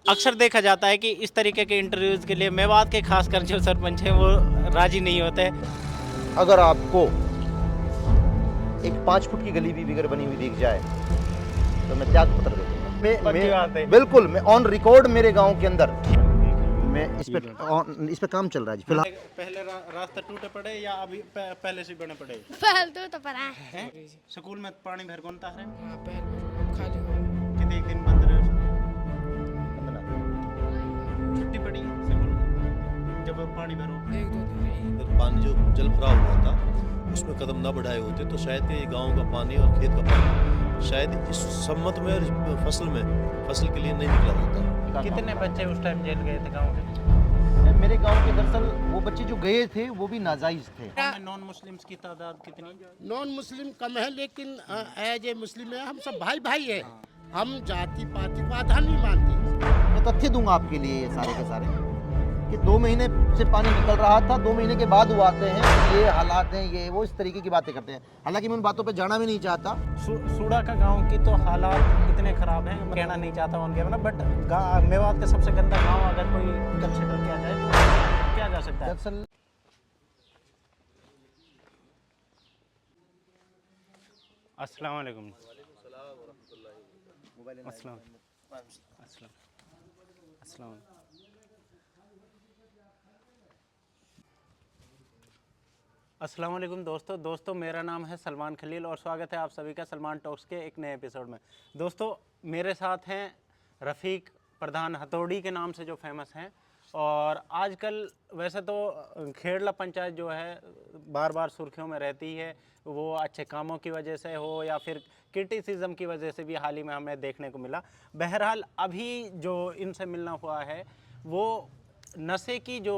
अक्सर देखा जाता है कि इस तरीके के इंटरव्यूज के लिए मेवात के खासकर जो सरपंच हैं वो राजी नहीं होते। अगर आपको एक 5 फुट की गली भी बिगर बनी हुई दिख जाए तो मैं त्याग पत्र दे दूंगा। पक्की बात है। बिल्कुल, मैं ऑन रिकॉर्ड मेरे गांव के अंदर मैं इस पे काम चल रहा है जी फिलहाल। पहले रास्ते टूटे पड़े या अभी पहले से बने पड़े? फालतू तो पड़ा है। हैं? स्कूल में पानी भर कौन है? हाँ, पहले खाली हो। कितने एक दिन बंद रहे? छुट्टी पड़ी स्कूल जब पानी भरो? एक दो दिन रही। अगर पानी जो जल भराव हुआ था उसमें कदम न बढ़ाए होते तो शायद ये गांव का पानी और खेत का पानी शायद इस सम्मत में और फसल के लिए नहीं निकला होता। कितने बच्चे उस टाइम जेल गए थे गाँव के? मेरे गांव के दरअसल वो बच्चे जो गए थे वो भी नाजायज थे। नॉन मुस्लिम्स की तादाद कितनी? नॉन मुस्लिम कम है, लेकिन एज ए मुस्लिम है, हम सब भाई भाई है। हम जाति पाति को आधार नहीं मानते। मैं तथ्य दूंगा आपके लिए ये सारे के सारे कि 2 महीने से पानी निकल रहा था, 2 महीने के बाद वो आते हैं, ये हालात हैं, ये वो इस तरीके की बातें करते हैं। हालांकि मैं उन बातों पे जाना भी नहीं चाहता। सूड़ा का गांव की तो हालात इतने खराब हैं, कहना नहीं चाहता उनके मतलब, बट मेवात का सबसे गंदा गांव अगर कोई कंसिडर किया जाए तो क्या जा सकता है? दरअसल अस्सलाम वालेकुम। अस्सलाम अस्सलाम अस्सलाम। अस्सलाम वालेकुम दोस्तों मेरा नाम है सलमान खलील और स्वागत है आप सभी का सलमान टॉक्स के एक नए एपिसोड में। दोस्तों मेरे साथ हैं रफ़ीक प्रधान हथौड़ी के नाम से जो फेमस हैं, और आजकल वैसे तो खेड़ला पंचायत जो है बार बार सुर्खियों में रहती है, वो अच्छे कामों की वजह से हो या फिर क्रिटिसिज्म की वजह से भी हाल ही में हमें देखने को मिला। बहरहाल अभी जो इनसे मिलना हुआ है वो नशे की जो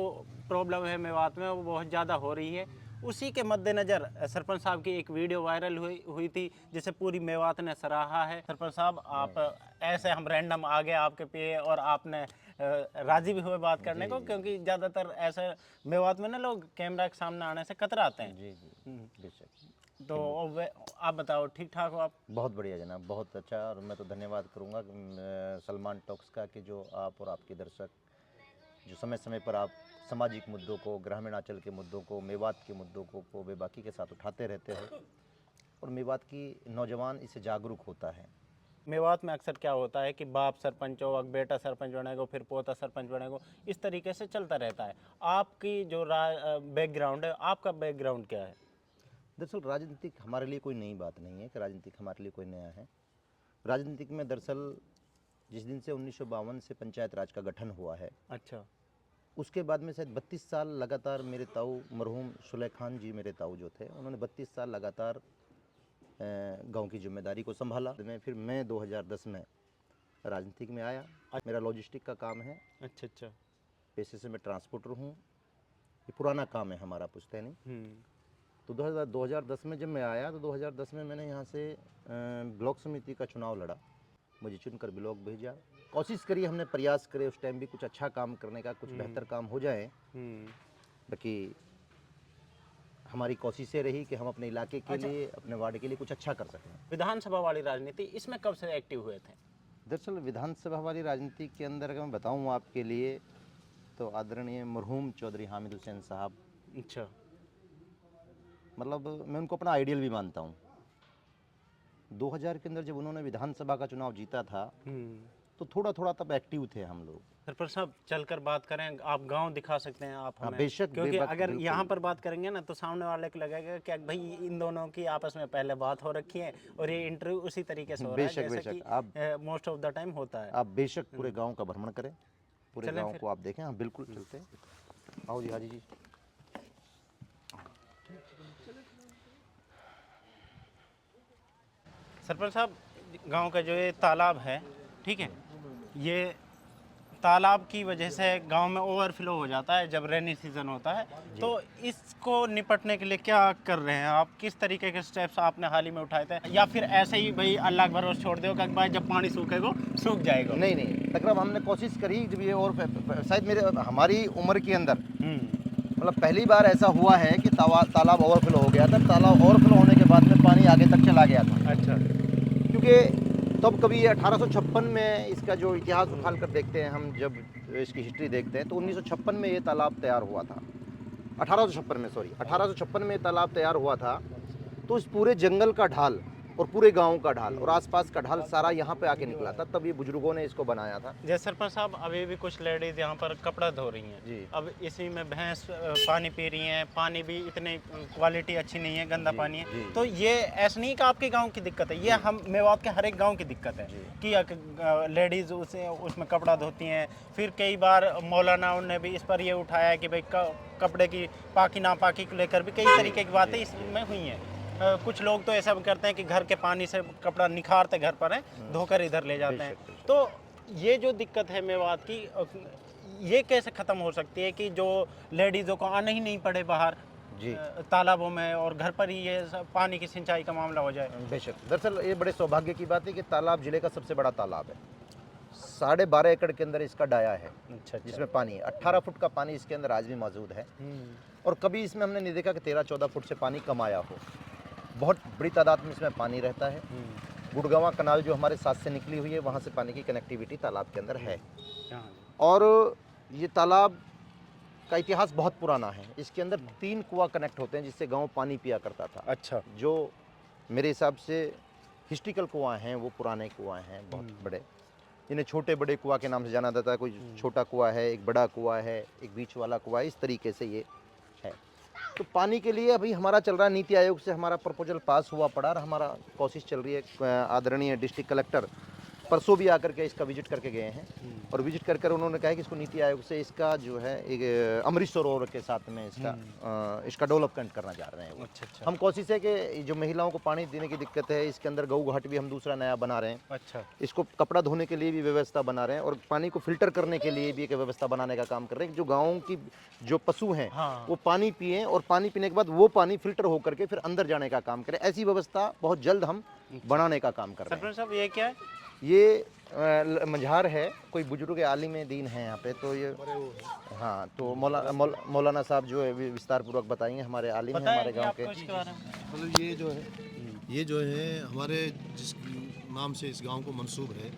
प्रॉब्लम है मेवात में वो बहुत ज़्यादा हो रही है। उसी के मद्देनज़र सरपंच साहब की एक वीडियो वायरल हुई थी जिसे पूरी मेवात ने सराहा है। सरपंच साहब आप ऐसे हम रैंडम आ गए आपके पे और आपने राज़ी भी हुए बात करने को, क्योंकि ज़्यादातर ऐसे मेवात में ना लोग कैमरा के सामने आने से कतराते हैं। जी बेशक। तो आप बताओ ठीक ठाक हो आप? बहुत बढ़िया जनाब, बहुत अच्छा। और मैं तो धन्यवाद करूंगा सलमान टॉक्स का कि जो आप और आपके दर्शक जो समय समय पर आप सामाजिक मुद्दों को, ग्रामीणांचल के मुद्दों को, मेवात के मुद्दों को बेबाकी के साथ उठाते रहते हो और मेवात की नौजवान इससे जागरूक होता है। मेवात में अक्सर क्या होता है कि बाप सरपंच हो, बेटा सरपंच बनेगा, फिर पोता सरपंच बनेगा, इस तरीके से चलता रहता है। आपकी जो बैकग्राउंड है, आपका बैकग्राउंड क्या है? दरअसल राजनीतिक हमारे लिए कोई नई बात नहीं है कि राजनीतिक हमारे लिए कोई नया है। राजनीतिक में दरअसल जिस दिन से 1952 से पंचायत राज का गठन हुआ है, अच्छा, उसके बाद में शायद 32 साल लगातार मेरे ताऊ मरहूम सुलेख खान जी मेरे ताऊ जो थे, उन्होंने 32 साल लगातार गांव की जिम्मेदारी को संभाला। फिर मैं 2010 में राजनीतिक में आया। मेरा लॉजिस्टिक का काम है। अच्छा। पेशे से मैं ट्रांसपोर्टर हूँ। ये पुराना काम है हमारा, पुश्तैनी। तो 2010 में जब मैं आया तो 2010 में मैंने यहाँ से ब्लॉक समिति का चुनाव लड़ा। मुझे चुनकर ब्लॉक भेजा। कोशिश करी हमने, प्रयास करे उस टाइम भी कुछ अच्छा काम करने का, कुछ बेहतर काम हो जाए। बाकी हमारी कोशिशें रही कि हम अपने इलाके के लिए, अपने वार्ड के लिए कुछ अच्छा कर सकें। विधानसभा वाली राजनीति, इसमें कब से एक्टिव हुए थे? दरअसल विधानसभा वाली राजनीति के अंदर अगर मैं बताऊँ आपके लिए तो आदरणीय मरहूम चौधरी हामिद हुसैन साहब, अच्छा, मतलब मैं उनको अपना आइडियल भी मानता हूँ। 2000 के अंदर जब उन्होंने विधानसभा का चुनाव जीता था तो थोड़ा थोड़ा तब एक्टिव थे हम लोग। सरपंच साहब चलकर बात करें, आप गांव दिखा सकते हैं आप हमें? बेशक, क्योंकि अगर बिल्कुल। यहाँ पर बात करेंगे ना तो सामने वाले को लगेगा कि भाई इन दोनों की आपस में पहले बात हो रखी है और ये इंटरव्यू उसी तरीके से हो रहा है जैसे कि आप मोस्ट ऑफ द टाइम होता है। आप बेशक पूरे गांव का भ्रमण करें, पूरे गांव को आप देखें। हाँ बिल्कुल चलते हैं। आओ जी, हाजी जी। सरपंच साहब गांव का जो ये तालाब है, ठीक है, ये तालाब की वजह से गांव में ओवरफ्लो हो जाता है जब रेनी सीजन होता है, तो इसको निपटने के लिए क्या कर रहे हैं आप? किस तरीके के स्टेप्स आपने हाल ही में उठाए थे, या फिर ऐसे ही भाई अल्लाह के भरोसे छोड़ दो कि भाई जब पानी सूखेगा सूख जाएगा? नहीं, तकरीबन हमने कोशिश करी जब ये, और शायद हमारी उम्र के अंदर मतलब पहली बार ऐसा हुआ है कि तालाब ओवरफ्लो हो गया था। तालाब ओवरफ्लो होने के बाद में पानी आगे तक चला गया था। अच्छा, क्योंकि तब कभी 1856 में इसका जो इतिहास उछाल कर देखते हैं हम, जब इसकी हिस्ट्री देखते हैं तो 1956 में ये तालाब तैयार हुआ था। 1856 में, सॉरी 1856 में ये तालाब तैयार हुआ था। तो इस पूरे जंगल का ढाल और पूरे गांव का ढाल और आसपास का ढाल सारा यहाँ पे आके निकला था, तब ये बुजुर्गों ने इसको बनाया था। जैसे सरपंच साहब, अभी भी कुछ लेडीज यहाँ पर कपड़ा धो रही हैं जी। अब इसी में भैंस पानी पी रही हैं, पानी भी इतनी क्वालिटी अच्छी नहीं है, गंदा पानी है। जी। तो ये ऐसा नहीं कि आपके गांव की दिक्कत है, ये हम मेवात के हर एक गांव की दिक्कत है कि लेडीज उसमें कपड़ा धोती हैं। फिर कई बार मौलाना ने भी इस पर ये उठाया कि भाई कपड़े की पाकी नापाकी को लेकर भी कई तरीके की बातें इसमें हुई हैं। कुछ लोग तो ऐसा भी करते हैं कि घर के पानी से कपड़ा निखारते घर पर है, धोकर इधर ले जाते हैं। तो ये जो दिक्कत है मेवात की, ये कैसे ख़त्म हो सकती है कि जो लेडीज़ों को आना ही नहीं पड़े बाहर जी। तालाबों में और घर पर ही ये सब पानी की सिंचाई का मामला हो जाए? बेशक, दरअसल ये बड़े सौभाग्य की बात है कि तालाब जिले का सबसे बड़ा तालाब है। 12.5 एकड़ के अंदर इसका डाया है, अच्छा। जिसमें पानी है 18 फुट का पानी इसके अंदर आज भी मौजूद है। और कभी इसमें हमने नहीं देखा कि 13-14 फुट से पानी कम आया हो। बहुत बड़ी तादाद में इसमें पानी रहता है। गुड़गांवा कनाल जो हमारे साथ से निकली हुई है, वहाँ से पानी की कनेक्टिविटी तालाब के अंदर है। और ये तालाब का इतिहास बहुत पुराना है। इसके अंदर 3 कुआं कनेक्ट होते हैं जिससे गांव पानी पिया करता था। अच्छा। जो मेरे हिसाब से हिस्ट्रिकल कुआं हैं, वो पुराने कुआं हैं, बहुत बड़े, जिन्हें छोटे बड़े कुआं के नाम से जाना जाता है। कोई छोटा कुआं है, एक बड़ा कुआं है, एक बीच वाला कुआं, इस तरीके से ये है। तो पानी के लिए अभी हमारा चल रहा है, नीति आयोग से हमारा प्रपोजल पास हुआ पड़ा और हमारा कोशिश चल रही है। आदरणीय डिस्ट्रिक्ट कलेक्टर परसों भी आकर के इसका विजिट करके गए हैं और विजिट कर कर उन्होंने कहा कि इसको नीति आयोग से इसका जो है एक अमृत सरोवर के साथ में इसका डेवलपमेंट करना चाह रहे हैं वो। अच्छा। हम कोशिश है कि जो महिलाओं को पानी देने की दिक्कत है, इसके अंदर गऊ घाट भी हम दूसरा नया बना रहे हैं। अच्छा। इसको कपड़ा धोने के लिए भी व्यवस्था बना रहे हैं और पानी को फिल्टर करने के लिए भी एक व्यवस्था बनाने का काम कर रहे हैं। जो गाँव की जो पशु हैं वो पानी पिए और पानी पीने के बाद वो पानी फिल्टर होकर के फिर अंदर जाने का काम करें। ऐसी व्यवस्था बहुत जल्द हम बनाने का काम कर रहे हैं। सरपंच साहब, ये क्या है? ये मझार है, कोई बुजुर्ग आलिम दीन है यहाँ पे। तो ये हाँ, तो मौलाना साहब जो है विस्तार पूर्वक बताएंगे, हमारे आलिम हैं हमारे गांव के। मतलब ये जो है हमारे जिस नाम से इस गांव को मंसूब है,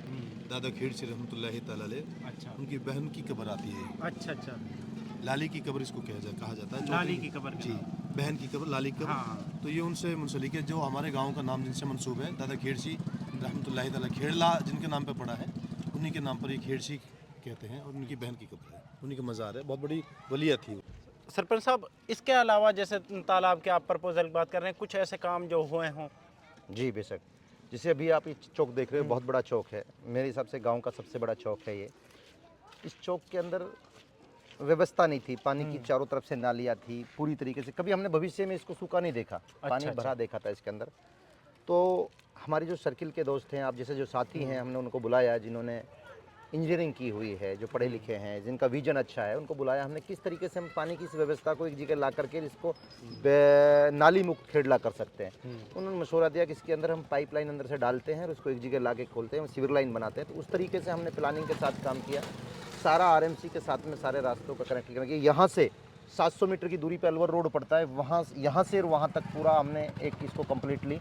दादा खेड़ से रहमतुल्लाहि तआला अलैह। अच्छा। उनकी बहन की कब्र आती है। अच्छा। लाली की कब्र इसको कहा जाता है। लाली की कब्र जी, बहन की कब्र, लाली की कब्र। तो ये उनसे मुंसलिक है, जो हमारे गांव का नाम जिनसे मंसूब है, दादा खेड़सी रहमतुल्लाहि तआला, खेड़ला जिनके नाम पे पड़ा है, उन्हीं के नाम पर ये खेड़सी कहते हैं और उनकी बहन की कब्र है, उन्हीं का मज़ार है। बहुत बड़ी वलिया थी। सरपंच साहब, इसके अलावा जैसे तालाब के आप प्रपोजल की बात कर रहे हैं, कुछ ऐसे काम जो हुए हों? जी बेशक, जिसे अभी आप ये चौक देख रहे हो, बहुत बड़ा चौक है। मेरे हिसाब से गांव का सबसे बड़ा चौक है ये। इस चौक के अंदर व्यवस्था नहीं थी, पानी की चारों तरफ से नालियाँ थी पूरी तरीके से। कभी हमने भविष्य में इसको सूखा नहीं देखा, पानी भरा देखा था इसके अंदर। तो हमारे जो सर्किल के दोस्त हैं, आप जैसे जो साथी हैं, हमने उनको बुलाया जिन्होंने इंजीनियरिंग की हुई है, जो पढ़े लिखे हैं, जिनका विजन अच्छा है, उनको बुलाया हमने। किस तरीके से हम पानी की इस व्यवस्था को एक जगह ला करके इसको नाली मुक्त खेड़ला कर सकते हैं। उन्होंने मशवरा दिया कि इसके अंदर हम पाइपलाइन अंदर से डालते हैं और उसको एक जगह ला के खोलते हैं, सिविर लाइन बनाते हैं। तो उस तरीके से हमने प्लानिंग के साथ काम किया, सारा आरएमसी के साथ में सारे रास्तों का कनेक्ट करके। यहाँ से 700 मीटर की दूरी पर अलवर रोड पड़ता है, वहाँ यहाँ से वहाँ तक पूरा हमने एक इसको कम्प्लीटली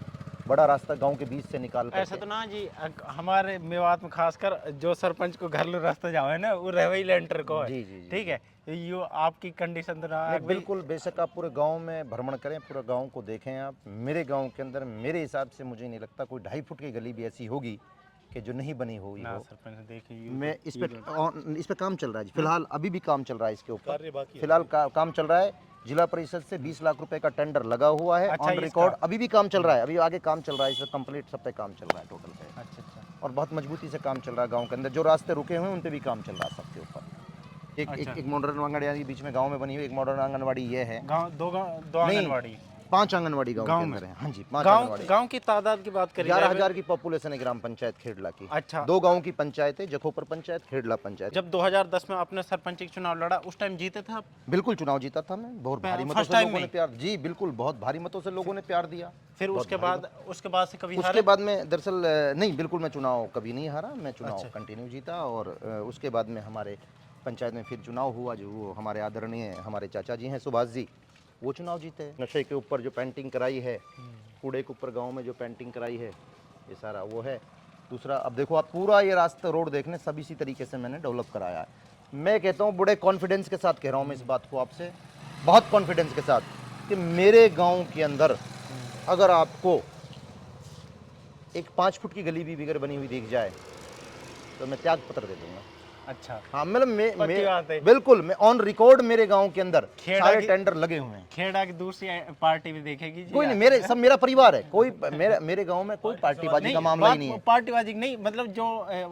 बड़ा रास्ता गांव के बीच से निकाल ऐसा तो ना जी, हमारे मेवात में खासकर जो सरपंच को घरेलू रास्ता जाओ है ना, वो रहवई लेंटर को है। जी। ठीक है, यो आपकी कंडीशन तो ना बिल्कुल बेशक, आप पूरे गांव में भ्रमण करें, पूरे गांव को देखें आप। मेरे गांव के अंदर मेरे हिसाब से मुझे नहीं लगता कोई 2.5 फुट की गली भी ऐसी होगी कि जो नहीं बनी हुई हो। सरपंच देखिए, मैं इस पे काम चल रहा है जी, फिलहाल अभी भी काम चल रहा है इसके ऊपर। कार्य बाकी है। फिलहाल काम चल रहा है। जिला परिषद से 20 लाख रुपए का टेंडर लगा हुआ है, अच्छा, ऑन रिकॉर्ड। अभी भी काम चल रहा है, अभी आगे काम चल रहा है, इस पे कंप्लीट सब पे काम चल रहा है टोटल पे। अच्छा। और बहुत मजबूती से काम चल रहा है गांव के अंदर। जो रास्ते रुके हुए हैं उन पे भी काम चल रहा है सबके ऊपर। एक मॉडर्न आंगनवाड़ी बीच में गांव में बनी हुई, एक मॉडर्न आंगनवाड़ी ये है। दो आंगनवाड़ी, 5 आंगनवाड़ी गांव के अंदर है। हाँ जी, 5 आंगनवाड़ी। गांव की तादाद की बात करिए, 11,000 की पॉपुलेशन है ग्राम पंचायत खेड़ला की। अच्छा। 2 गांव की पंचायत है, जखोपर पंचायत, खेड़ला पंचायत। जब 2010 में आपने सरपंच का चुनाव लड़ा, उस टाइम जीते थे आप? बिल्कुल चुनाव जीता था मैं, बहुत भारी मतों से लोगों ने प्यार। जी बिल्कुल, बहुत भारी मतों से लोगों ने प्यार दिया। फिर उसके बाद से कभी उसके बाद में दरअसल नहीं, बिल्कुल मैं चुनाव कभी नहीं हारा, मैं चुनाव कंटिन्यू जीता। और उसके बाद में हमारे पंचायत में फिर चुनाव हुआ, जो वो हमारे आदरणीय हमारे चाचा जी हैं सुभाष जी, वो चुनाव जीते। नशे के ऊपर जो पेंटिंग कराई है, कूड़े के ऊपर गांव में जो पेंटिंग कराई है, ये सारा वो है। दूसरा अब देखो आप पूरा ये रास्ता रोड देखने सब इसी तरीके से मैंने डेवलप कराया है। मैं कहता हूँ बड़े कॉन्फिडेंस के साथ कह रहा हूँ मैं इस बात को आपसे, बहुत कॉन्फिडेंस के साथ, कि मेरे गांव के अंदर अगर आपको एक 5 फुट की गली भी अगर बनी हुई दिख जाए तो मैं त्याग पत्र दे दूंगा। अच्छा, हाँ मतलब पक्की बात है। बिल्कुल मैं ऑन रिकॉर्ड मेरे गांव के अंदर खेड़ा सारे की- टेंडर लगे हुए हैं। खेड़ा की दूसरी पार्टी भी देखेगी जी कोई नहीं, आप? मेरे सब मेरा परिवार है, कोई मेरे गांव में कोई पार्टीबाजी का मामला ही नहीं है। पार्टीबाजी नहीं, मतलब जो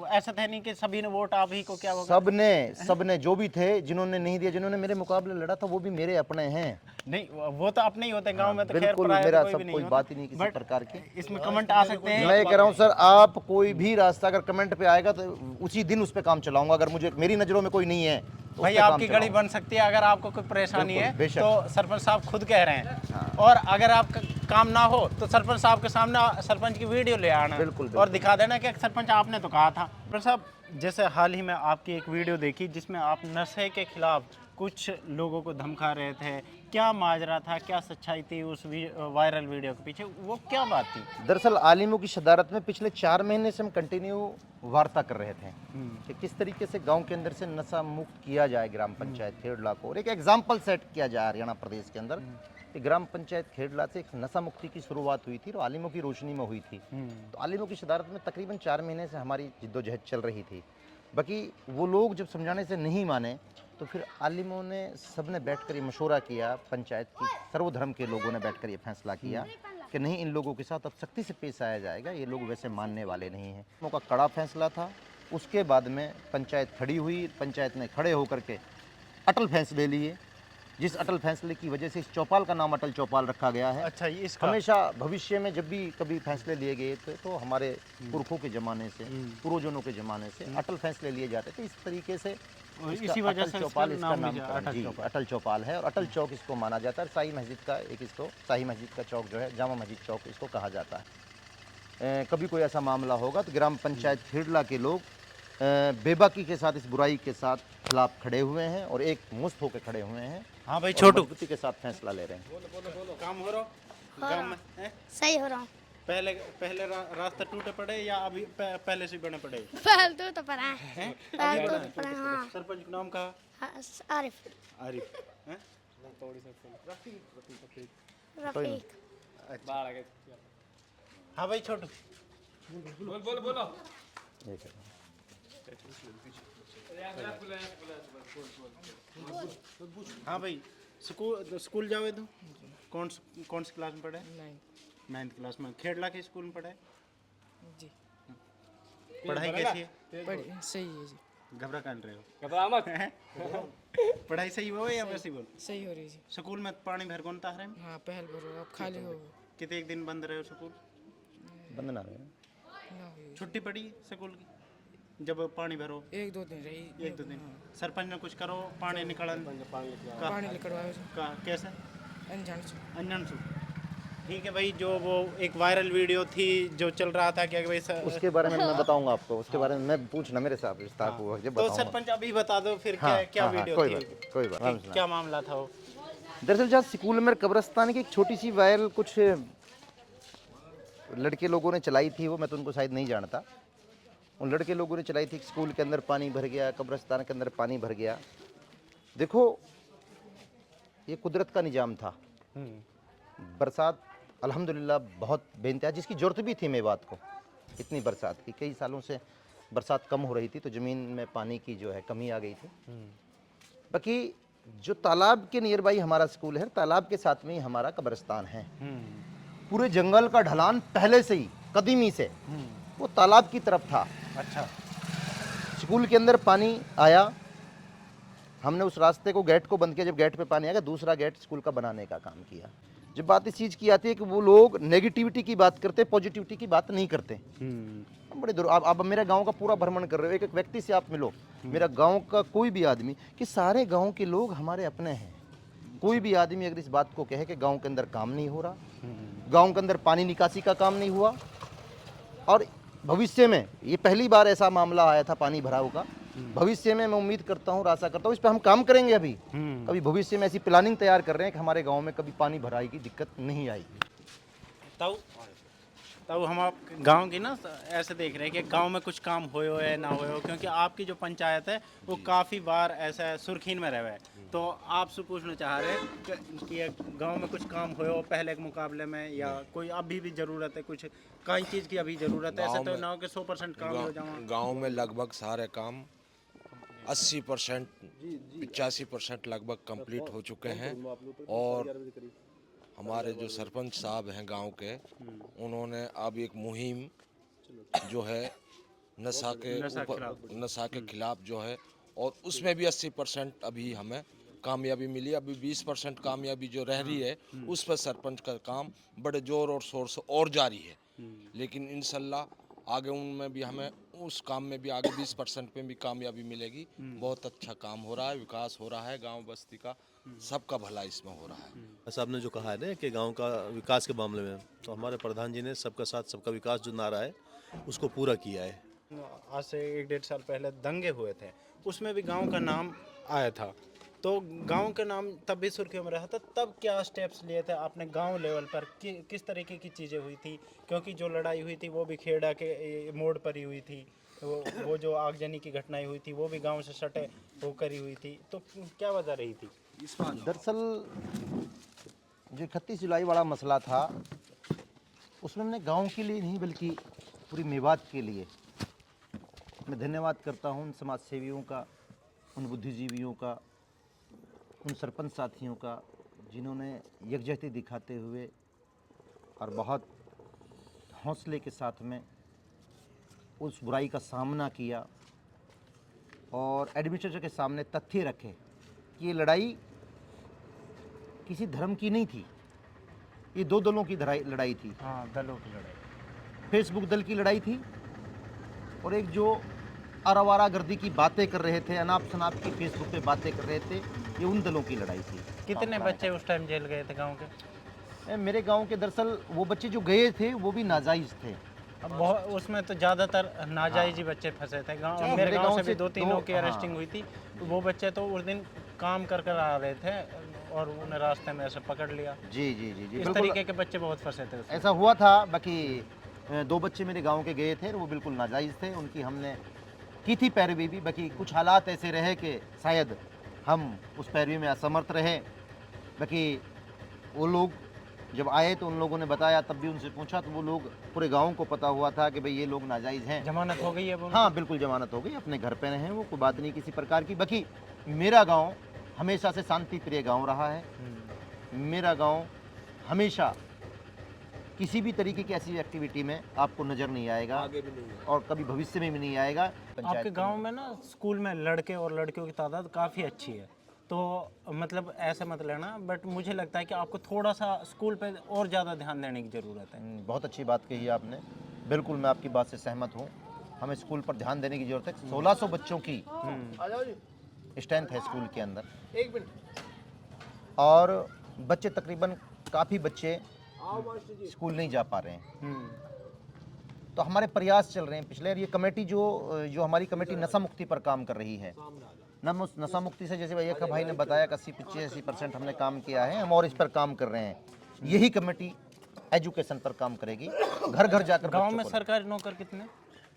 ऐसा था नहीं कि सभी ने वोट आप ही को क्या होगा। सबने जो भी थे, जिन्होंने नहीं दिया, जिन्होंने मेरे मुकाबले लड़ा था, वो भी मेरे अपने हैं। नहीं, वो तो अपने ही होते हैं गांव में, तो खैर बिल्कुल पराया तो मेरा कोई सब भी नहीं कोई होता। बात ही नहीं किसी But प्रकार की। इसमें कमेंट आ सकते हैं। मैं ये कह रहा हूँ सर, आप कोई भी रास्ता अगर कमेंट पे आएगा तो उसी दिन उस पे काम चलाऊंगा। अगर मुझे मेरी नज़रों में कोई नहीं है तो भाई उस पे काम आपकी गली चलाऊंगा। बन सकती है अगर आपको कोई परेशानी बिल्कुल, है बेशक। तो सरपंच साहब खुद कह रहे हैं। और अगर आपका काम ना हो तो सरपंच साहब के सामने सरपंच की वीडियो ले आना बिल्कुल, और दिखा देना कि सरपंच आपने तो कहा था। सरपंच साहब, जैसे हाल ही में आपकी एक वीडियो देखी जिसमें आप नशे के खिलाफ कुछ लोगों को धमका रहे थे, क्या माजरा था, क्या सच्चाई थी उस वायरल वीडियो के पीछे, वो क्या बात थी? दरअसल आलिमों की शदारत में पिछले 4 महीने से हम कंटिन्यू वार्ता कर रहे थे कि किस तरीके से गांव के अंदर से नशा मुक्त किया जाए ग्राम पंचायत खेड़ला को, और एक एग्जाम्पल सेट किया जाए हरियाणा प्रदेश के अंदर कि ग्राम पंचायत खेड़ला से एक नशा मुक्ति की शुरुआत हुई थी और आलिमों की रोशनी में हुई थी। तो आलिमों की शदारत में तकरीबन 4 महीने से हमारी जिद्दोजहद चल रही थी। बाकी वो लोग जब समझाने से नहीं माने तो फिर आलिमों ने सबने बैठकर ये मशवरा किया, पंचायत की सर्वधर्म के लोगों ने बैठकर ये फैसला किया कि नहीं, इन लोगों के साथ अब सख्ती से पेश आया जाएगा, ये लोग वैसे मानने वाले नहीं हैं। उनका कड़ा फैसला था। उसके बाद में पंचायत खड़ी हुई, पंचायत ने खड़े होकर के अटल फैसले लिए, जिस अटल फैसले की वजह से इस चौपाल का नाम अटल चौपाल रखा गया है। अच्छा, ये इसका हमेशा भविष्य में जब भी कभी फैसले लिए गए थे तो हमारे पुरखों के ज़माने से, पूर्वजों के ज़माने से अटल फैसले लिए जाते थे। इस तरीके से और इसका इसी वजह अटल से चौपाल इसका इसका नाम भी नामकरण, अटल जी, चौपाल। अटल चौपाल है और अटल चौक इसको माना जाता है। शाही मस्जिद का एक इसको शाही मस्जिद का चौक जो है, जामा मस्जिद चौक इसको कहा जाता है। कभी कोई ऐसा मामला होगा तो ग्राम पंचायत खेड़ला के लोग बेबाकी के साथ इस बुराई के साथ खिलाफ खड़े हुए हैं और एक मुस्त होकर खड़े हुए हैं। हाँ भाई और छोटू, मजबूती के साथ फैसला ले रहे हैं। काम हो रहा गाँव में हैं? सही हो रहा हूँ। पहले रास्ता टूटे पड़े या अभी पहले से बने पड़े? फालतू तो पड़ा है, फालतू तो पड़ा है। हाँ, सरपंच का नाम कहा? हाँ, आरिफ, आरिफ हैं? रफीक। हाँ भाई छोटू, एक है। हाँ भाई, स्कूल जाओ तुम? कौन सी क्लास में पढ़े? 9th क्लास में। खेड़ला के स्कूल में पढ़े? जी। पढ़ाई कैसी है? बढ़िया, सही है जी। घबरा कान रहे हो? घबरा मत। पढ़ाई सही हो या वैसी बोल? सही हो रही जी। स्कूल में पानी भर कौन तार है? हाँ, पहल भरो, अब खाली हो कितने दिन बंद रहे हो स्कूल? बंद ना रहे। ना हुई। छुट्टी पड़ी स्कूल की जब पानी भरो? 1-2 दिन रही। 1-2 दिन। सरपंच ने कुछ करो पानी निकालन? पानी निकलवाया जी, कैसे? अनजान से। अनजान से। ठीक है भाई, जो वो एक वायरल वीडियो थी जो चल रहा था कि भाई उसके बारे में मैं बताऊंगा आपको, उसके बारे में मैं पूछना मेरे साथ विस्तार पूर्वक जब तो बताऊंगा। सरपंच अभी बता दो फिर हाँ, क्या हाँ, वीडियो कोई थी? बात, कोई बात, हम सुना। क्या मामला था वो? दरअसल जहाँ स्कूल में कब्रस्तान की एक छोटी सी वायरल कुछ लड़के लोगों ने चलाई थी, वो मैं तो उनको शायद नहीं जानता। उन लड़के लोगों ने चलाई थी, स्कूल के अंदर पानी भर गया, कब्रस्तान के अंदर पानी भर गया। देखो ये कुदरत का निजाम था। बरसात अल्हम्दुलिल्लाह बहुत बेइंतहा, जिसकी ज़रूरत भी थी मेवात को, इतनी बरसात की। कई सालों से बरसात कम हो रही थी तो ज़मीन में पानी की जो है कमी आ गई थी। बाकी जो तालाब के नियर बाई हमारा स्कूल है, तालाब के साथ में ही हमारा कब्रिस्तान है। पूरे जंगल का ढलान पहले से ही कदीमी से वो तालाब की तरफ था। अच्छा। स्कूल के अंदर पानी आया, हमने उस रास्ते को, गेट को बंद किया। जब गेट पे पानी आएगा, दूसरा गेट स्कूल का बनाने का काम किया। जब बात इस चीज़ की आती है कि वो लोग नेगेटिविटी की बात करते, पॉजिटिविटी की बात नहीं करते। बड़े दूर आप मेरे गांव का पूरा भ्रमण कर रहे हो, एक एक व्यक्ति से आप मिलो, मेरा गांव का कोई भी आदमी, कि सारे गांव के लोग हमारे अपने हैं। कोई भी आदमी अगर इस बात को कहे कि गांव के अंदर काम नहीं हो रहा, गांव के अंदर पानी निकासी का काम नहीं हुआ, और भविष्य में ये पहली बार ऐसा मामला आया था पानी भराव का, भविष्य में मैं उम्मीद करता हूँ, आशा करता हूँ, इस पर हम काम करेंगे। अभी कभी भविष्य में ऐसी प्लानिंग तैयार कर रहे हैं कि हमारे गांव में कभी पानी भराई की दिक्कत नहीं आएगी। ताऊ तब हम आप गांव की ना ऐसे देख रहे हैं कि गांव में कुछ काम होए हो या ना होए हो, क्योंकि आपकी जो पंचायत है वो काफ़ी बार ऐसा सुर्खीन में रहे है। तो आपसे पूछना चाह रहे हैं कि गांव में कुछ काम होए हो पहले के मुकाबले में, या कोई अभी भी ज़रूरत है, कुछ कई चीज़ की अभी ज़रूरत है? ऐसे तो ना हो कि 100% काम हो जाए। गांव में लगभग सारे काम 80% 85% लगभग कंप्लीट हो चुके हैं। और हमारे जो सरपंच साहब हैं गांव के, उन्होंने अब एक मुहिम जो है नशा के खिलाफ जो है, और उसमें भी 80% अभी हमें कामयाबी मिली। अभी 20% कामयाबी जो रह रही है उस पर सरपंच का काम बड़े ज़ोर और शोर से और जारी है। लेकिन इंशाल्लाह आगे उनमें भी हमें उस काम में भी आगे 20% पे भी कामयाबी मिलेगी। बहुत अच्छा काम हो रहा है, विकास हो रहा है गांव बस्ती का, सबका भला इसमें हो रहा है। ऐसा आपने जो कहा है ना कि गांव का विकास के मामले में, तो हमारे प्रधान जी ने सबका साथ सबका विकास जो नारा है उसको पूरा किया है। आज से 1-1.5 साल पहले दंगे हुए थे, उसमें भी गांव का नाम आया था। तो गांव का नाम तब भी सुर्खियों में रहा था। तब क्या स्टेप्स लिए थे आपने गांव लेवल पर? किस तरीके की चीज़ें हुई थी? क्योंकि जो लड़ाई हुई थी वो भी खेड़ा के मोड़ पर ही हुई थी। वो जो आगजनी की घटनाएं हुई थी वो भी गांव से सटे होकर ही हुई थी। तो क्या वजह रही थी? दरअसल जो 31 जुलाई वाला मसला था, उसमें मैंने गांव के लिए नहीं बल्कि पूरी मेवात के लिए मैं धन्यवाद करता हूं उन समाज सेवियों का, उन बुद्धिजीवियों का, उन सरपंच साथियों का, जिन्होंने यकजहती दिखाते हुए और बहुत हौसले के साथ में उस बुराई का सामना किया और एडमिनिस्ट्रेटर के सामने तथ्य रखे कि ये लड़ाई किसी धर्म की नहीं थी, ये दो दलों की लड़ाई थी। हाँ, दलों की लड़ाई। फेसबुक दल की लड़ाई थी और एक जो आवारागर्दी की बातें कर रहे थे, अनाप शनाप की फेसबुक पे बातें कर रहे थे, ये उन दलों की लड़ाई थी। कितने बच्चे उस टाइम जेल गए थे गांव के? मेरे गांव के दरअसल वो बच्चे जो गए थे वो भी नाजायज़ थे। अब बहुत उसमें तो ज़्यादातर नाजायज ही बच्चे फंसे थे। गांव मेरे गांव से भी 2-3 लोग की अरेस्टिंग हुई थी। वो बच्चे तो उस दिन काम कर आ रहे थे और उन्हें रास्ते में ऐसे पकड़ लिया। जी जी जी जी, इस तरीके के बच्चे बहुत फंसे थे उसमें। ऐसा हुआ था। बाकी 2 बच्चे मेरे गांव के गए थे, वो बिल्कुल नाजायज़ थे, उनकी हमने की थी पैरवी भी। बाकी कुछ हालात ऐसे रहे कि शायद हम उस पैरवी में असमर्थ रहे। बाकी वो लोग जब आए तो उन लोगों ने बताया, तब भी उनसे पूछा तो वो लोग, पूरे गांव को पता हुआ था कि भाई ये लोग नाजायज़ हैं। जमानत हो गई है वो? हाँ बिल्कुल जमानत हो गई, अपने घर पे रहें, वो कोई बात नहीं किसी प्रकार की। बाकी मेरा गांव हमेशा से शांति प्रिय गांव रहा है। मेरा गांव हमेशा किसी भी तरीके की ऐसी एक्टिविटी में आपको नज़र नहीं आएगा, और कभी भविष्य में भी नहीं आएगा। आपके गांव में ना स्कूल में लड़के और लड़कियों की तादाद काफ़ी अच्छी है, तो मतलब ऐसे मत लेना, बट मुझे लगता है कि आपको थोड़ा सा स्कूल पे और ज़्यादा ध्यान देने की ज़रूरत है। बहुत अच्छी बात कही है आपने, बिल्कुल मैं आपकी बात से सहमत हूँ। हमें स्कूल पर ध्यान देने की ज़रूरत है। 1600 बच्चों की स्ट्रेंथ है स्कूल के अंदर, और बच्चे तकरीबन काफ़ी बच्चे स्कूल नहीं जा पा रहे हैं। तो हमारे प्रयास चल रहे हैं पिछले, ये कमेटी जो हमारी कमेटी नशा मुक्ति पर काम कर रही है। नशा मुक्ति से, जैसे भैया का भाई ने बताया, 80-85% हमने काम किया है, हम और इस पर काम कर रहे हैं। यही कमेटी एजुकेशन पर काम करेगी, घर घर जाकर। गांव में सरकारी नौकर कितने?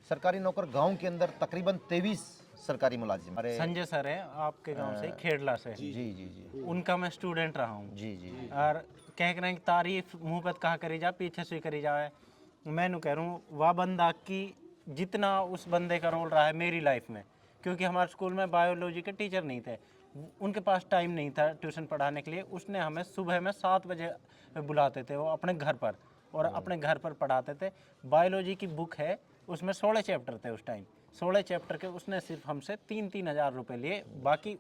सरकारी नौकर गांव के अंदर तकरीबन 23 सरकारी मुलाजिम। अरे संजय सर है आपके गांव से, खेड़ला से। जी जी जी उनका मैं स्टूडेंट रहा हूँ। जी जी और कह रहे हैं कि तारीफ मुंह पर कहा करी जा, पीछे से करी जाए। मैं नू कह रहा हूँ वाह बंदा की जितना उस बंदे का रोल रहा है मेरी लाइफ में, क्योंकि हमारे स्कूल में बायोलॉजी के टीचर नहीं थे, उनके पास टाइम नहीं था ट्यूशन पढ़ाने के लिए। उसने हमें सुबह में 7 बजे बुलाते थे वो अपने घर पर, और अपने घर पर पढ़ाते थे। बायोलॉजी की बुक है, उसमें 16 चैप्टर थे उस टाइम। 16 चैप्टर के उसने सिर्फ हमसे 3-3 हज़ार रुपये लिए, बाकी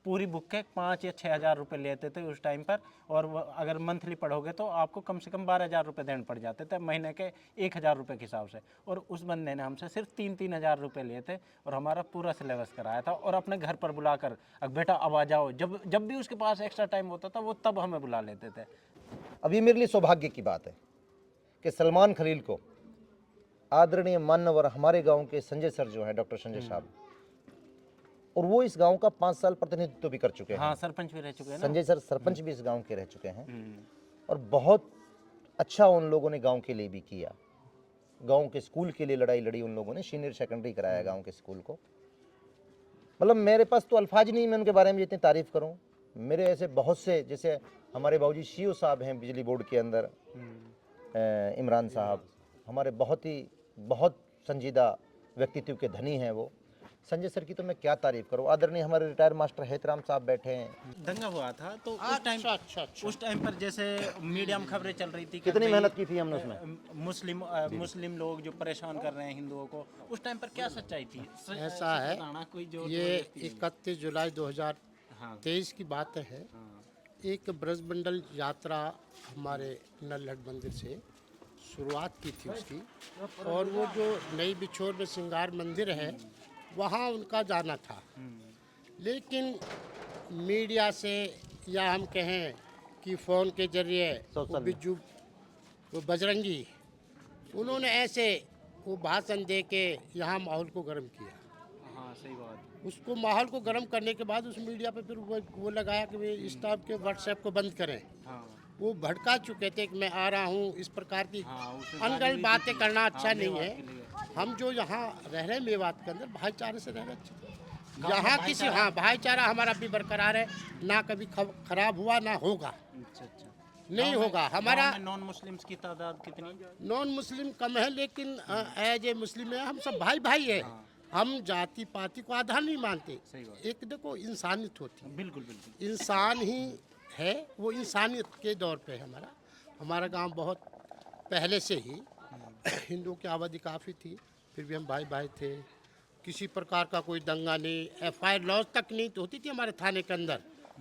पूरी बुक के 5 या 6 हज़ार रुपये लेते थे उस टाइम पर। और अगर मंथली पढ़ोगे तो आपको कम से कम 12,000 रुपये देने पड़ जाते थे महीने के 1,000 रुपये के हिसाब से। और उस बंदे ने हमसे सिर्फ 3-3 हज़ार रुपये लिए थे और हमारा पूरा सिलेबस कराया था, और अपने घर पर बुलाकर बेटा अब आ जाओ, जब भी उसके पास एक्स्ट्रा टाइम होता था वो तब हमें बुला लेते थे। अब ये मेरे लिए सौभाग्य की बात है कि सलमान खलील को आदरणीय मान्यवर हमारे गांव के संजय सर जो है, डॉक्टर संजय साहब, और वो इस गांव का 5 साल प्रतिनिधित्व भी कर चुके हैं। हाँ, सरपंच भी रह चुके हैं ना। संजय सर सरपंच भी इस गांव के रह चुके हैं, और बहुत अच्छा उन लोगों ने गांव के लिए भी किया। गांव के स्कूल के लिए लड़ाई लड़ी उन लोगों ने, सीनियर सेकेंडरी कराया गांव के स्कूल को। मतलब मेरे पास तो अल्फाज नहीं, मैं उनके बारे में जितनी तारीफ़ करूं। मेरे ऐसे बहुत से, जैसे हमारे बाबूजी सीईओ साहब हैं बिजली बोर्ड के अंदर, इमरान साहब, हमारे बहुत संजीदा व्यक्तित्व के धनी हैं वो। संजय सर की तो मैं क्या तारीफ़ करूं। आदरणीय हमारे रिटायर मास्टर हेतराम साहब बैठे हैं। दंगा हुआ था तो अच्छा। उस टाइम पर जैसे मीडिया में खबरें चल रही थी कि कितनी भाई, मेहनत की थी हमने उसमें। मुस्लिम लोग जो परेशान कर रहे हैं हिंदुओं को, उस टाइम पर क्या सच्चाई थी? ऐसा है, बताना, कोई जो ये 31 जुलाई 2023 की बात है। एक ब्रजमंडल यात्रा हमारे नलहट मंदिर से शुरुआत की थी उसकी, और वो जो नई बिछोर में श्रृंगार मंदिर है वहाँ उनका जाना था। लेकिन मीडिया से, या हम कहें कि फ़ोन के जरिए वो बिज्जू, वो बजरंगी, उन्होंने ऐसे वो भाषण दे के यहाँ माहौल को गर्म किया। हाँ, सही बात। उसको माहौल को गर्म करने के बाद उस मीडिया पे फिर वो लगाया कि वे इस टाइप के व्हाट्सएप को बंद करें। हाँ, वो भड़का चुके थे कि मैं आ रहा हूँ, इस प्रकार की हाँ, उसने अनगढ़ बातें करना अच्छा नहीं मेवात है। के लिए। हम जो यहाँ रह रहे हैं मेवात के अंदर, भाईचारे से रह रहे हैं। यहाँ किसी, हाँ, भाईचारा हमारा भी बरकरार है, ना कभी खराब हुआ ना होगा, अच्छा। नहीं होगा। हमारा नॉन मुस्लिम्स की तादाद कितनी? नॉन मुस्लिम कम है, लेकिन एज ए मुस्लिम है, हम सब भाई है। हम जाति पाति को आधार नहीं मानते। सही बात। एक देखो इंसानियत होती है, बिल्कुल। इंसान ही है, वो इंसानियत के दौर पे है। हमारा गांव बहुत पहले से ही हिंदुओं की आबादी काफ़ी थी, फिर भी हम भाई थे। किसी प्रकार का कोई दंगा नहीं, एफआईआर लॉज तक नहीं तो होती थी हमारे थाने के अंदर।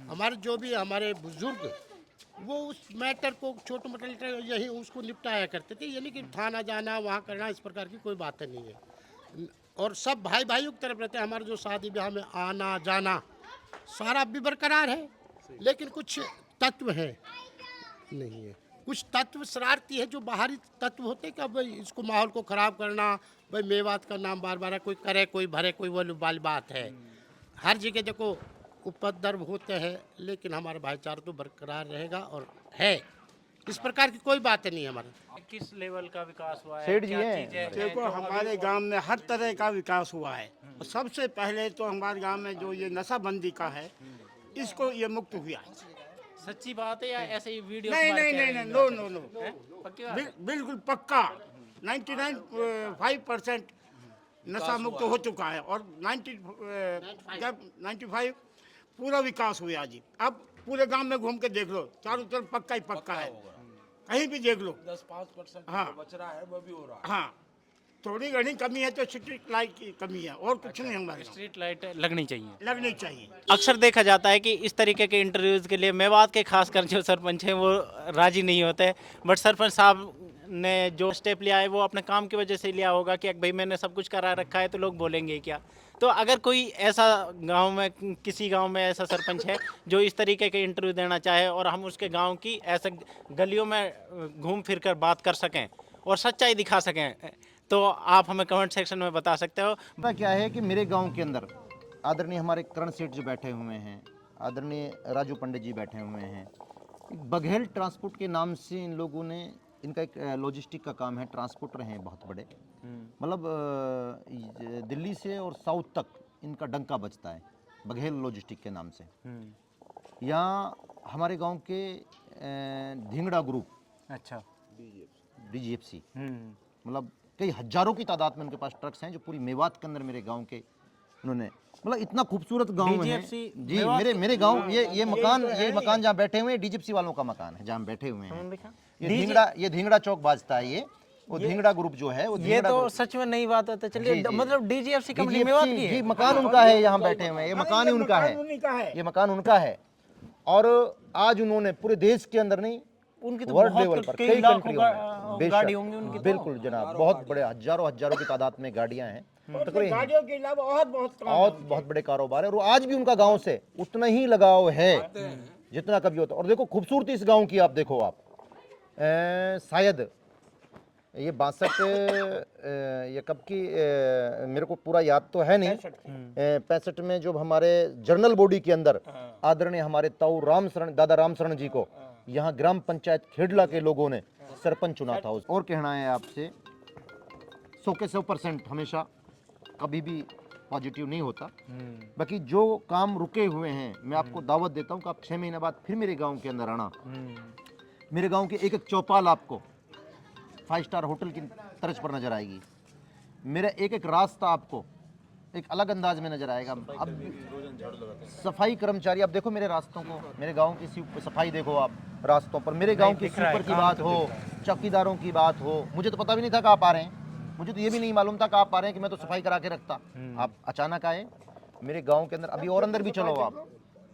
हमारे जो भी हमारे बुजुर्ग, वो उस मैटर को छोटे मोटे यही उसको निपटाया करते थे, यानी कि थाना जाना, वहाँ करना, इस प्रकार की कोई बात नहीं है। और सब भाइयों की तरफ रहते हैं। हमारे जो शादी ब्याह में आना जाना सारा भी बरकरार है, लेकिन कुछ तत्व है नहीं है, कुछ तत्व शरारती है, जो बाहरी तत्व होते हैं कि भाई इसको माहौल को ख़राब करना, भाई मेवात का नाम बार बार कोई करे कोई भरे, कोई वो वाली बात है। हर जगह देखो उपद्रव होते हैं, लेकिन हमारा भाईचारा तो बरकरार रहेगा और है, इस प्रकार की कोई बात नहीं है हमारे। किस लेवल का विकास हुआ है? सेठ जी क्या हैं। चीजें हैं देखो जो हमारे गांव में हर तरह का विकास हुआ है। और सबसे पहले तो हमारे गांव में जो ये नशाबंदी का है, इसको ये मुक्त हुआ है। सच्ची बात है या ऐसे ही वीडियो? नहीं, नो, पक्की बात? बिल्कुल पक्का 99.5% नशा मुक्त हो चुका है। और 95 पूरा विकास हुआ जी। अब पूरे गांव में घूम के देख लो, चारों तरफ पक्का ही पक्का है, कहीं भी देख लो। 10-5% हाँ। बच रहा है, वो भी हो रहा है। हाँ, थोड़ी घनी कमी है तो स्ट्रीट लाइट की कमी है, और कुछ नहीं हमारे गाँव। स्ट्रीट लाइट लगनी चाहिए। लगनी चाहिए। अक्सर देखा जाता है कि इस तरीके के इंटरव्यूज़ के लिए मेवात के खासकर जो सरपंच हैं वो राजी नहीं होते, बट सरपंच साहब ने जो स्टेप लिया है वो अपने काम की वजह से लिया होगा कि भाई मैंने सब कुछ करा रखा है तो लोग बोलेंगे क्या। तो अगर कोई ऐसा गांव में, किसी गांव में ऐसा सरपंच है जो इस तरीके के इंटरव्यू देना चाहे और हम उसके गांव की ऐसे गलियों में घूम फिर कर बात कर सकें और सच्चाई दिखा सकें, तो आप हमें कमेंट सेक्शन में बता सकते हो। पता क्या है कि मेरे गांव के अंदर आदरणीय हमारे करण सेठ जो बैठे हुए हैं, आदरणीय राजू पंडित जी बैठे हुए हैं, बघेल ट्रांसपोर्ट के नाम से इन लोगों ने, इनका एक लॉजिस्टिक का काम है, ट्रांसपोर्टर हैं बहुत बड़े, मतलब दिल्ली से और साउथ तक इनका डंका बजता है बघेल लॉजिस्टिक के नाम से। यहाँ हमारे गांव के धिंगड़ा ग्रुप, अच्छा, DGFC, मतलब कई हजारों की तादाद में उनके पास ट्रक्स हैं जो पूरी मेवात के अंदर मेरे गांव के उन्होंने, मतलब इतना खूबसूरत गांव है जी। मेरे गांव, ये मकान जहाँ बैठे हुए हैं DGFC वालों का मकान है, जहाँ बैठे हुए हैं। ये धिंगड़ा चौक बाजता है, वो धिंगड़ा ग्रुप जो है वो ये तो सच में नई बात है। चलिए, मतलब DGFC कंपनी मेवात की है। जी, मकान उनका है, यहाँ बैठे हुए हैं, ये मकान ही उनका है, ये मकान उनका है। और आज उन्होंने पूरे देश के अंदर नहीं, उनकी तो वर्ल्ड बहुत लेवल पर कई कई लाखों कंट्रियों गाड़ी होंगी उनकी तो। बिल्कुल जनाब, बहुत बड़े हजारों की तादाद में गाड़ियां हैं, गाड़ियों के अलावा और बहुत बड़े कारोबार है। और आज भी उनका गांव से उतना ही लगाव है जितना कभी होता। और देखो खूबसूरती इस गांव की, आप देखो, आप शायद ये 62 ये कब की, मेरे को पूरा याद तो है नहीं, 65 में जब हमारे जर्नल बॉडी के अंदर आदरणीय हमारे ताऊ दादा राम शरण जी को यहाँ ग्राम पंचायत खेडला के लोगों ने सरपंच चुना था। और कहना है आपसे 100% हमेशा कभी भी पॉजिटिव नहीं होता। बाकी जो काम रुके हुए हैं, मैं आपको दावत देता हूँ कि आप 6 महीने बाद फिर मेरे गांव के अंदर आना। मेरे गांव के एक एक चौपाल आपको 5 स्टार होटल की तर्ज पर नजर आएगी। मेरा एक एक रास्ता आपको एक अलग अंदाज में नजर आएगा। अब सफाई कर्मचारी, आप देखो मेरे रास्तों को, मेरे गांव की सफाई देखो आप रास्तों पर। मेरे गांव के स्वीपर की बात हो, चौकीदारों की बात हो, मुझे तो पता भी नहीं था कि आप आ रहे हैं। मुझे तो ये भी नहीं मालूम था कि आप आ रहे हैं, कि मैं तो सफाई करा के रखता। आप अचानक आए मेरे गांव के अंदर। अभी और अंदर भी चलो आप,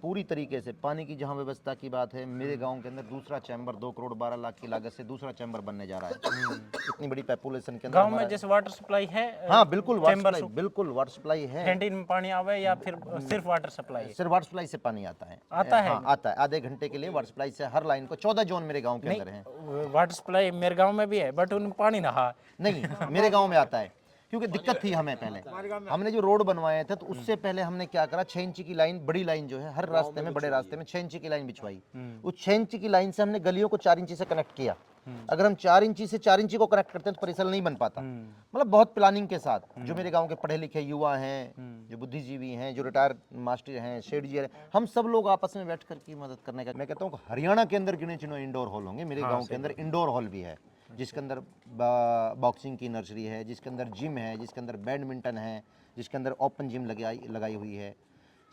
पूरी तरीके से पानी की जहां व्यवस्था की बात है, मेरे गांव के अंदर दूसरा चैम्बर 2 करोड़ 12 लाख की लागत से दूसरा चैम्बर बनने जा रहा है। इतनी बड़ी पॉपुलेशन के अंदर गांव में जैसे वाटर सप्लाई है? हाँ बिल्कुल वाटर सप्लाई है। कैंटीन में पानी आवे या फिर सिर्फ वाटर सप्लाई है? सिर्फ वाटर सप्लाई से पानी आता है। आता है? हाँ, आता है। आधे घंटे के लिए वाटर सप्लाई से हर लाइन को 14 जोन मेरे गांव के अंदर है। वाटर सप्लाई मेरे गांव में भी है, बट उनमें पानी नहा नहीं, मेरे गांव में आता है, क्योंकि दिक्कत थी हमें पहले। हमने जो रोड बनवाए थे तो उससे पहले हमने क्या करा, 6 इंच की लाइन, बड़ी लाइन जो है हर रास्ते में, बड़े रास्ते में 6 इंच की लाइन बिछवाई। उस 6 इंच की लाइन से हमने गलियों को 4 इंची से कनेक्ट किया। अगर हम 4 इंची से 4 इंची को कनेक्ट करते हैं तो परिसल नहीं बन पाता। मतलब बहुत प्लानिंग के साथ। जो मेरे गांव के पढ़े लिखे युवा हैं, जो बुद्धिजीवी हैं, जो रिटायर मास्टर हैं, शेठ जी हैं, हम सब लोग आपस में बैठ कर की मदद करने का। मैं कहता हूँ हरियाणा के अंदर गिने चुने इंडोर हॉल होंगे। मेरे गाँव के अंदर इंडोर हॉल भी है, जिसके अंदर बॉक्सिंग की नर्सरी है, जिसके अंदर जिम है, जिसके अंदर बैडमिंटन है, जिसके अंदर ओपन जिम लगाई हुई है।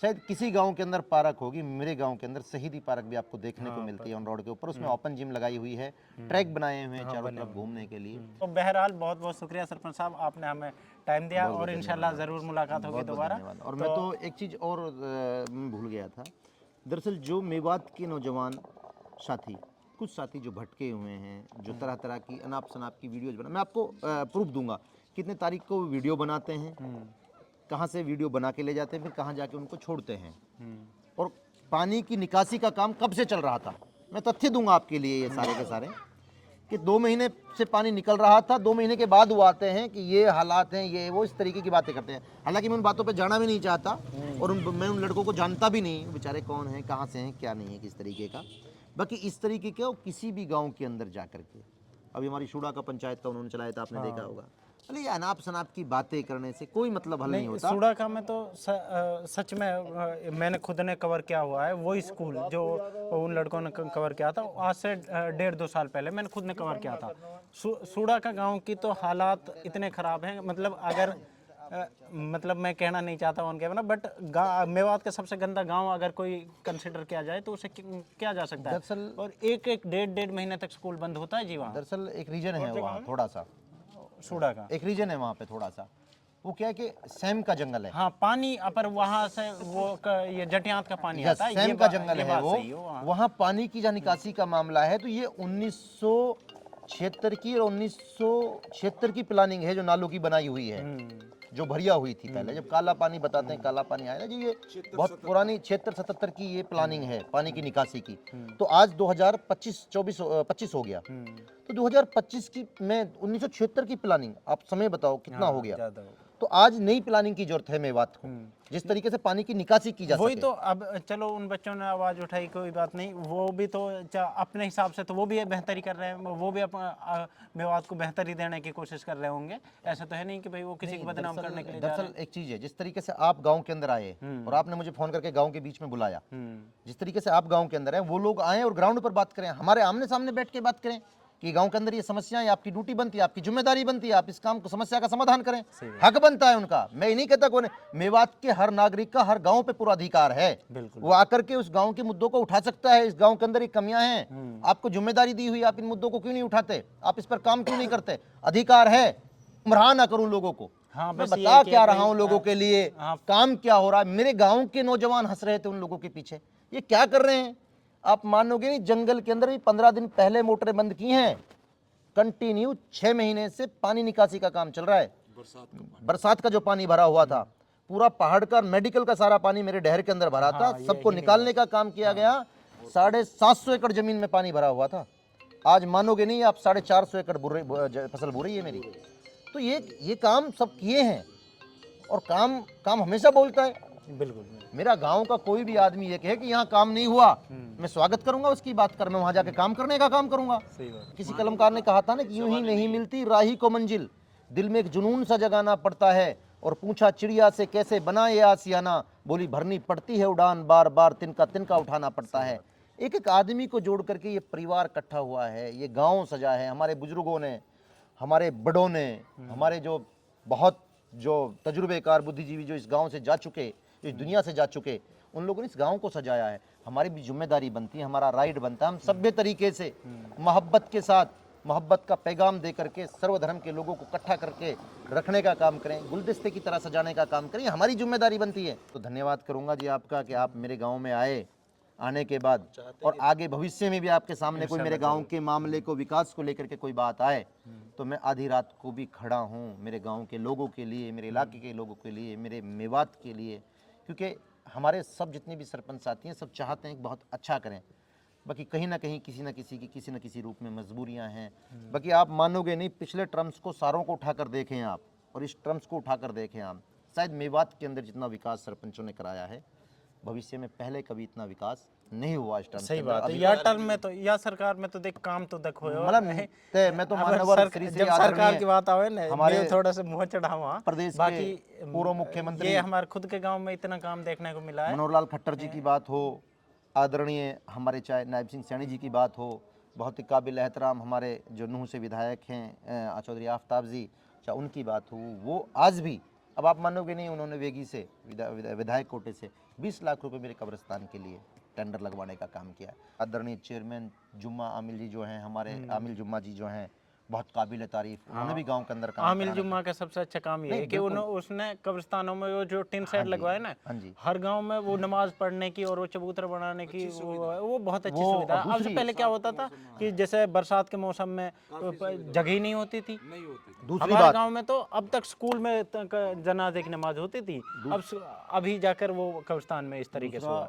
शायद किसी गांव के अंदर पार्क होगी, मेरे गांव के अंदर शहीदी पार्क भी आपको देखने को मिलती है ऑन रोड के ऊपर। उसमें ओपन जिम लगाई हुई है, ट्रैक बनाए हुए हैं चारों तरफ घूमने के लिए। तो बहरहाल बहुत बहुत शुक्रिया सरपंच साहब, आपने हमें टाइम दिया और इंशाल्लाह ज़रूर मुलाकात होगी दोबारा। और मैं तो एक चीज़ और भूल गया था। दरअसल जो मेवात के नौजवान साथी, कुछ साथी जो भटके हुए हैं, जो तरह तरह की अनाप शनाप की वीडियोज बना, मैं आपको प्रूफ दूंगा कितने तारीख को वीडियो बनाते हैं, कहाँ से वीडियो बना के ले जाते हैं, फिर कहाँ जाके उनको छोड़ते हैं, और पानी की निकासी का काम कब से चल रहा था। मैं तथ्य दूंगा आपके लिए ये सारे के सारे, कि 2 महीने से पानी निकल रहा था, 2 महीने के बाद वो आते हैं कि ये हालात हैं, ये वो, इस तरीके की बातें करते हैं। हालांकि मैं उन बातों पे जाना भी नहीं चाहता, और मैं उन लड़कों को जानता भी नहीं, बेचारे कौन हैं, कहाँ से हैं, क्या नहीं है, किस तरीके का। बाकी इस तरीके के किसी भी गांव के अंदर जा करके, अभी हमारी शूड़ा का पंचायत का उन्होंने चलाया था, आपने देखा होगा। अरे ये अनाप शनाप की बातें करने से कोई मतलब हल नहीं होता। सूडा का में तो सच में मैंने खुद ने कवर किया हुआ है, वही स्कूल जो उन लड़कों ने कवर किया था, आज से 1.5-2 साल पहले मैंने खुद ने कवर किया था। सूडा का गांव की तो हालात इतने ख़राब हैं, मतलब अगर मतलब मैं कहना नहीं चाहता उनके बना, बट मेवात का सबसे गंदा गांव अगर कोई कंसिडर किया जाए तो उसे किया जा सकता है। दरअसल और एक 1.5 महीने तक स्कूल बंद होता है जी वहाँ। दरअसल एक रीजन है वहाँ थोड़ा सा, सूडा का एक रीजन है वहाँ पे थोड़ा सा, वो क्या है कि सैम का जंगल है। हाँ, पानी अपर वहाँ से वो ये जटियात का पानी आता है, सैम का जंगल है वो, वहाँ पानी की जहाँ निकासी का मामला है, तो ये 1976 की और 1976 की प्लानिंग है जो नालों की बनाई हुई है, जो भरिया हुई थी पहले, जब काला पानी बताते हैं, काला पानी आया ना जी, ये बहुत पुरानी 76-77 की ये प्लानिंग है पानी की निकासी की। तो आज 2025 हो गया, तो 2025 की में 1976 की प्लानिंग, आप समय बताओ कितना हो गया। तो आज नई प्लानिंग की जरूरत है मेवात को, जिस तरीके से पानी की निकासी की जा सके। वही तो, अब चलो उन बच्चों ने आवाज़ उठाई, कोई बात नहीं, वो भी तो अपने हिसाब से तो वो भी बेहतरी कर रहे हैं, वो भी मेवात को बेहतरी देने की कोशिश कर रहे होंगे। ऐसा तो है नहीं कि भाई वो किसी को बदनाम करने के लिए। दरअसल एक चीज़ है, जिस तरीके से आप गाँव के अंदर आए और आपने मुझे फोन करके गाँव के बीच में बुलाया, जिस तरीके से आप गाँव के अंदर हैं, वो लोग आए और ग्राउंड पर बात करें, हमारे आमने सामने बैठ के बात करें कि गांव के अंदर ये समस्याएं, आपकी ड्यूटी बनती है, आपकी जिम्मेदारी बनती है, आप इस काम को, समस्या का समाधान करें, हक बनता है उनका। मैं ये नहीं कहता कौन है, मेवात के हर नागरिक का हर गांव पे पूरा अधिकार है, वो आकर के उस गांव के मुद्दों को उठा सकता है। इस गांव के अंदर ये कमियां हैं, आपको जिम्मेदारी दी हुई, आप इन मुद्दों को क्यों नहीं उठाते, आप इस पर काम क्यों नहीं करते, अधिकार है। गुमराह ना करूं लोगों को, हाँ, मैं बता क्या रहा हूं लोगों के लिए, काम क्या हो रहा है। मेरे गाँव के नौजवान हंस रहे थे उन लोगों के पीछे, ये क्या कर रहे हैं आप मानोगे नहीं। जंगल के अंदर भी 15 दिन पहले मोटरें बंद की हैं, कंटिन्यू 6 महीने से पानी निकासी का काम चल रहा है। बरसात का जो पानी भरा हुआ था, पूरा पहाड़ का, मेडिकल का सारा पानी मेरे डहर के अंदर भरा था, सबको निकालने का काम किया गया। 750 एकड़ जमीन में पानी भरा हुआ था। आज मानोगे नहीं, आप 450 एकड़ फसल बो रही है मेरी। तो ये काम सब किए हैं, और काम हमेशा बोलता है। बिल्कुल, मेरा गांव का कोई भी आदमी ये कहे कि यहाँ काम नहीं हुआ, मैं स्वागत करूंगा उसकी बात कर, मैं वहां जाके काम करने का काम करूंगा। किसी कलमकार ने कहा था ना कि यूं ही नहीं मिलती राही को मंजिल, दिल में एक जुनून सा जगाना पड़ता है। और पूछा चिड़िया से कैसे बना ये आसियाना, बोली भरनी पड़ती है उड़ान, बार बार तिनका तिनका उठाना पड़ता है। एक एक आदमी को जोड़ करके ये परिवार इकट्ठा हुआ है, ये गांव सजा है। हमारे बुजुर्गों ने, हमारे बड़ों ने, हमारे जो बहुत जो तजुर्बेकार बुद्धिजीवी जो इस गांव से जा चुके, इस दुनिया से जा चुके, उन लोगों ने इस गांव को सजाया है। हमारी भी जिम्मेदारी बनती है, हमारा राइट बनता है, हम सभ्य तरीके से मोहब्बत के साथ, मोहब्बत का पैगाम दे करके सर्वधर्म के लोगों को इकट्ठा करके रखने का काम करें, गुलदस्ते की तरह सजाने का काम करें, हमारी जिम्मेदारी बनती है। तो धन्यवाद करूंगा जी आपका कि आप मेरे गांव में आए, आने के बाद और आगे भविष्य में भी आपके सामने कोई मेरे गांव के मामले को, विकास को लेकर के कोई बात आए तो मैं आधी रात को भी खड़ा हूं मेरे गांव के लोगों के लिए, मेरे इलाके के लोगों के लिए, मेरे मेवात के लिए। क्योंकि हमारे सब जितने भी सरपंच साथी हैं सब चाहते हैं कि बहुत अच्छा करें, बाकी कहीं ना कहीं किसी न किसी रूप में मजबूरियां हैं। बाकी आप मानोगे नहीं, पिछले टर्म्स को सारों को उठाकर देखें आप और इस टर्म्स को उठाकर देखें आप, शायद मेवात के अंदर जितना विकास सरपंचों ने कराया है भविष्य में पहले कभी इतना विकास नहीं हुआ इस टर्म। सही बात है। या टर्म में तो, या सरकार में तो देख काम तो देखो मतलब मैं तो मानवर श्री जब सरकार की बात आवे ना, हमारे मैं थोड़ा सा मुंह चढ़ावा। प्रदेश बाकी के पूर्व मुख्यमंत्री ये हमारे खुद के गांव में इतना काम देखने को मिला है। मनोहर लाल खट्टर जी की बात हो, आदरणीय हमारे चाहे नायब सिंह सैनी जी की बात हो, बहुत ही काबिल एहतराम हमारे जो नूह से विधायक हैं चौधरी आफ्ताब जी, चाहे उनकी बात हो, वो आज भी, अब आप मानोगे नहीं, उन्होंने वेगी से विधायक कोटे से 20 लाख रुपए मेरे कब्रिस्तान के लिए टेंडर लगवाने का काम किया है। आदरणीय चेयरमैन जुम्मा आमिल जी जो हैं, हमारे आमिल जुम्मा जी जो हैं, बहुत काबिल तारीफ, उन्होंने भी गांव के अंदर काम आमिल कराना जुम्मा का सबसे अच्छा काम ये है कि उसने कब्रिस्तानों में वो जो टिन सेट लगवाए ना, हाँ जी। हर गांव में वो नमाज पढ़ने की और वो चबूतरा बनाने की वो बहुत अच्छी वो सुविधा है। अब से दूसरी- पहले क्या होता था कि जैसे बरसात के मौसम में जगह ही नहीं होती थी। दूसरी हमारे बात, गांव में तो अब तक स्कूल में जनाजे की नमाज होती थी, अभी जाकर वो कब्रिस्तान में इस तरीके से हुआ।